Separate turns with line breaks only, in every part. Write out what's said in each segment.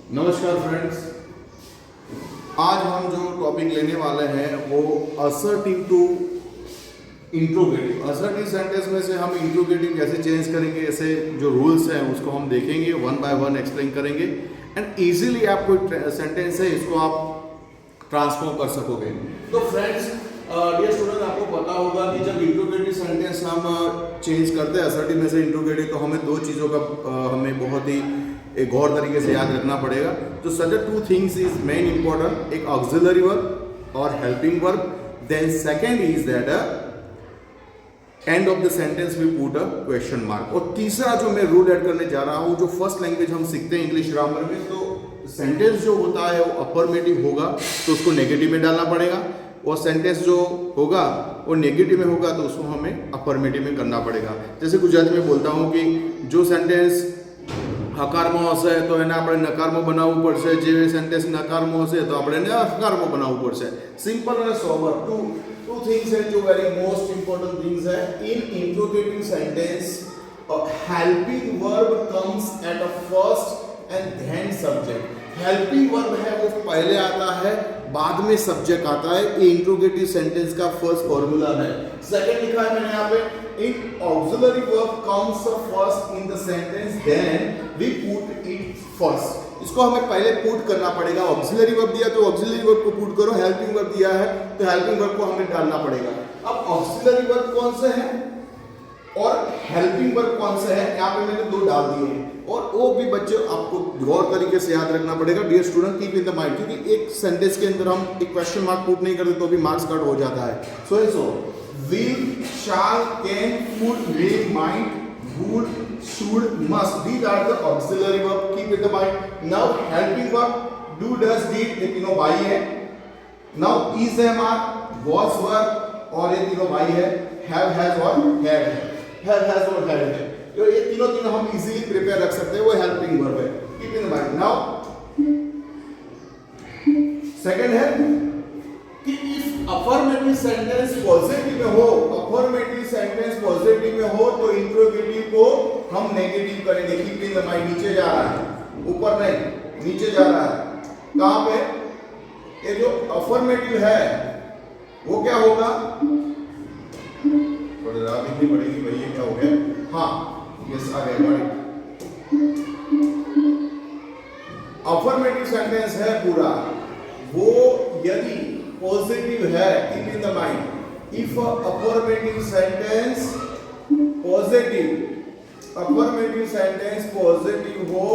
नमस्कार फ्रेंड्स, आज हम जो टॉपिक लेने वाले हैं वो assertive to interrogative. Assertive sentence में से हम इंट्रोगेटिव कैसे चेंज करेंगे, ऐसे जो रूल्स हैं उसको हम देखेंगे, वन बाय वन एक्सप्लेन करेंगे एंड इजीली आप कोई सेंटेंस है इसको आप ट्रांसफॉर्म कर सकोगे। तो फ्रेंड्स, डियर स्टूडेंट, आपको पता होगा कि जब इंट्रोगेटिव सेंटेंस हम चेंज करते हैं असर्टिव में से इंट्रोगेटिव, तो हमें दो चीज़ों का हमें बहुत ही एक गौर तरीके से याद रखना पड़ेगा। तो such two things is main important, एक ऑक्सिलरी वर्ब और helping verb. Then second is that end of the sentence we put a question mark. और तीसरा जो मैं रूल ऐड करने जा रहा हूँ, जो फर्स्ट लैंग्वेज हम सीखते हैं इंग्लिश ग्रामर में, तो सेंटेंस जो होता है वो अफर्मेटिव होगा तो उसको नेगेटिव में डालना पड़ेगा, और सेंटेंस जो होगा वो नेगेटिव में होगा तो उसको हमें अफर्मेटिव में करना पड़ेगा। जैसे गुजराती में बोलता हूँ कि जो सेंटेंस હકારમાં હશે તો એને આપણે નકારમાં બનાવવું પડશે, જે સેન્ટેન્સ નકારમાં હશે તો આપણે એને હકારમાં બનાવવું પડશે। સિમ્પલ અને સોબર ટુ थिंग्स है जो वेरी मोस्ट इंपॉर्टेंट थिंग्स है in interrogative sentence. Helping verb comes at a first and then subject. Helping verb है वो पहले आता है, बाद में सब्जेक्ट आता है। ये इंट्रोगेटिव सेंटेंस का फर्स्ट फॉर्मूला है। सेकंड लिखा है मैंने यहाँ पे, in auxiliary verb comes first in the sentence, then we put it first. इसको हमें पहले पुट करना पड़ेगा। ऑक्सिलरी वर्ब दिया तो ऑक्सिलरी वर्ब को पुट करो, हेल्पिंग वर्ब दिया है तो हेल्पिंग वर्ब को हमें डालना पड़ेगा। अब ऑक्सिलरी वर्ब कौन से है और हेल्पिंग वर्ब कौन से है, यहाँ पे मैंने दो डाल दिए हैं, और वो भी बच्चे आपको गौर तरीके से याद रखना पड़ेगा। Dear student, keep in the mind, क्योंकि एक सेंटेंस के अंदर हम एक क्वेश्चन मार्क पुट नहीं करते तो भी मार्क्स कट हो जाता है। सो will, shall, can, could, may, might, would, should, must, these are the auxiliary verb, keep in the mind। now helping verb do, does, did, ये तीनों बाई है। now is, am, are, was, were, और ये तीनों by है। have, has और have है। have, has और have है, तो ये तीनों हम इजीली प्रिपेयर रख सकते हैं, वो हेल्पिंग वर्ब है। keep in the mind। now second है कि इफ अफर्मेटिव सेंटेंस पॉजिटिव में हो, अफर्मेटिव सेंटेंस पॉजिटिव में हो तो इंट्रोगेटिव को हम नेगेटिव करेंगे। कीप इन द माइंड, नीचे जा रहा है, ऊपर नहीं, नीचे जा रहा है। कहां पे? ये जो अफर्मेटिव है वो क्या होगा, थोड़ी राह देखनी पड़ेगी भाई, ये क्या हो गया, हाँ यस आ गया बड़ी। अफर्मेटिव सेंटेंस है पूरा, वो यदि पॉजिटिव है, keep in the mind, if affirmative sentence positive, affirmative sentence positive हो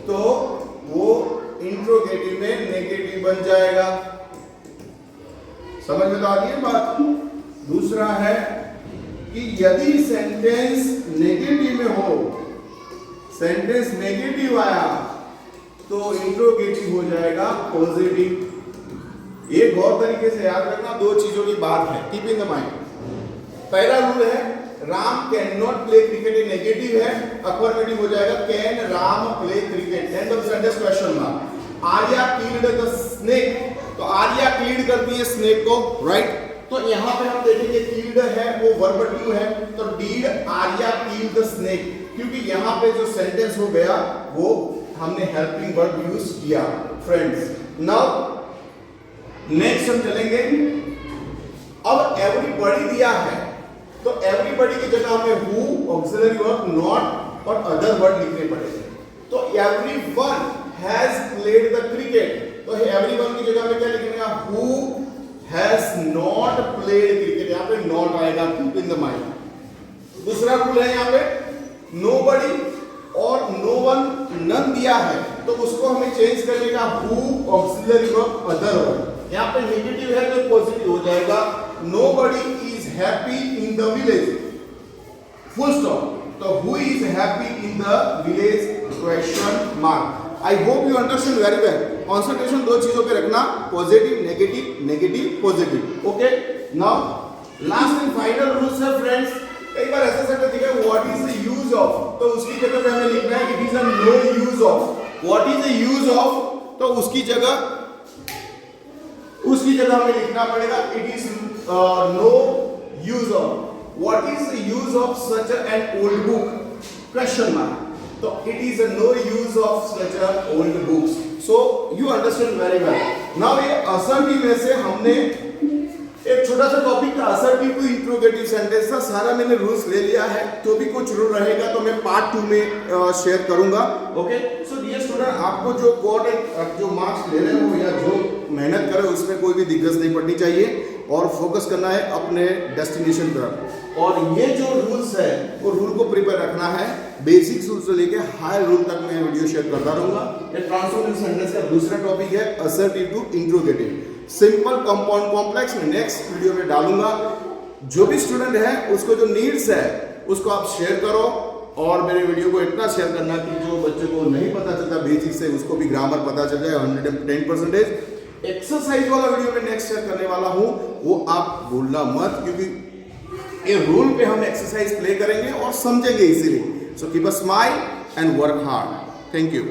तो वो इंट्रोगेटिव में नेगेटिव बन जाएगा। समझ में तो आ रही है बात। दूसरा है कि यदि सेंटेंस नेगेटिव में हो, सेंटेंस नेगेटिव आया तो इंट्रोगेटिव हो जाएगा पॉजिटिव। ये गौर तरीके से याद रखना, दो चीजों की बात है, कीप इन द माइंड। पहला रूल है Ram can not play cricket, ये नेगेटिव है, अफर्मेटिव हो जाएगा can Ram play cricket, end of sentence question mark. Arya killed the snake, तो आर्या किल्ड करती है स्नेक को, राइट। तो यहां पे हम देखेंगे किल्ड है वो वर्ब टू है, तो did Arya kill the snake, क्योंकि यहां पे जो सेंटेंस हो गया वो हमने हेल्पिंग वर्ब यूज किया। फ्रेंड्स, नाउ नेक्स्ट हम चलेंगे। अब एवरीबॉडी दिया है तो एवरीबॉडी की जगह हमें हु, ऑक्सिलरी वर्ब, नॉट और अदर वर्ड लिखने पड़ेंगे। तो everyone has played the cricket, तो एवरीवन की जगह में क्या लिखेंगे, who has not played cricket, यहां पे नॉट आएगा, कीप इन द माइंड। दूसरा रूल है यहाँ पे नोबडी और नो वन, नन दिया है तो उसको हमें चेंज करने का who, auxiliary verb, other word. यहाँ पे नेगेटिव है तो पॉजिटिव हो जाएगा, nobody is happy in the village, full stop. तो who is happy in the village, question mark. I hope you understand very well. Concentration दो चीजों पे रखना, positive negative, negative positive, okay. Now last and final rules है friends. कई बार ऐसा sentence दिखा है what is the use of, तो उसकी जगह पे हमें लिखना है it is a no use of. What is the use of, तो उसकी जगह हमें लिखना पड़ेगा it is no use of. What is the use of such an old book, question mark. तो it is a no use of such a old books, so you understand very well. Now ये assertive में से हमने एक छोटा सा topic था, assertive to interrogative sentence था, सारा मैंने रूल्स ले लिया है। तो भी कुछ रूल रहेगा तो मैं पार्ट 2 में शेयर करूंगा। ओके, सो डियर स्टूडेंट, आपको जो कोड जो मार्क्स ले रहे हो या जो मेहनत कर रहे हो उसमें कोई भी दिक्कत नहीं पड़नी चाहिए और फोकस करना है अपने डेस्टिनेशन तरफ। और ये जो रूल्स है वो रूल को प्रिपेयर रखना है, बेसिक्स रूल से लेके हाई रूल तक मैं वीडियो शेयर करता रहूंगा। ये ट्रांसफॉर्मेटिव सेंटेंस का दूसरा टॉपिक है assertive to interrogative. Simple, compound, complex में नेक्स्ट वीडियो में डालूंगा। जो भी स्टूडेंट है उसको जो नीड्स है उसको आप शेयर करो और मेरे वीडियो को इतना शेयर करना कि जो बच्चे को नहीं पता चलता बेसिक से उसको भी ग्रामर पता चल जाए 110%। एक्सरसाइज वाला वीडियो में नेक्स्ट शेयर करने वाला हूं, वो आप भूलना मत, क्योंकि ये रूल पे हम एक्सरसाइज प्ले करेंगे और समझेंगे easily. So keep a smile and work hard. Thank you.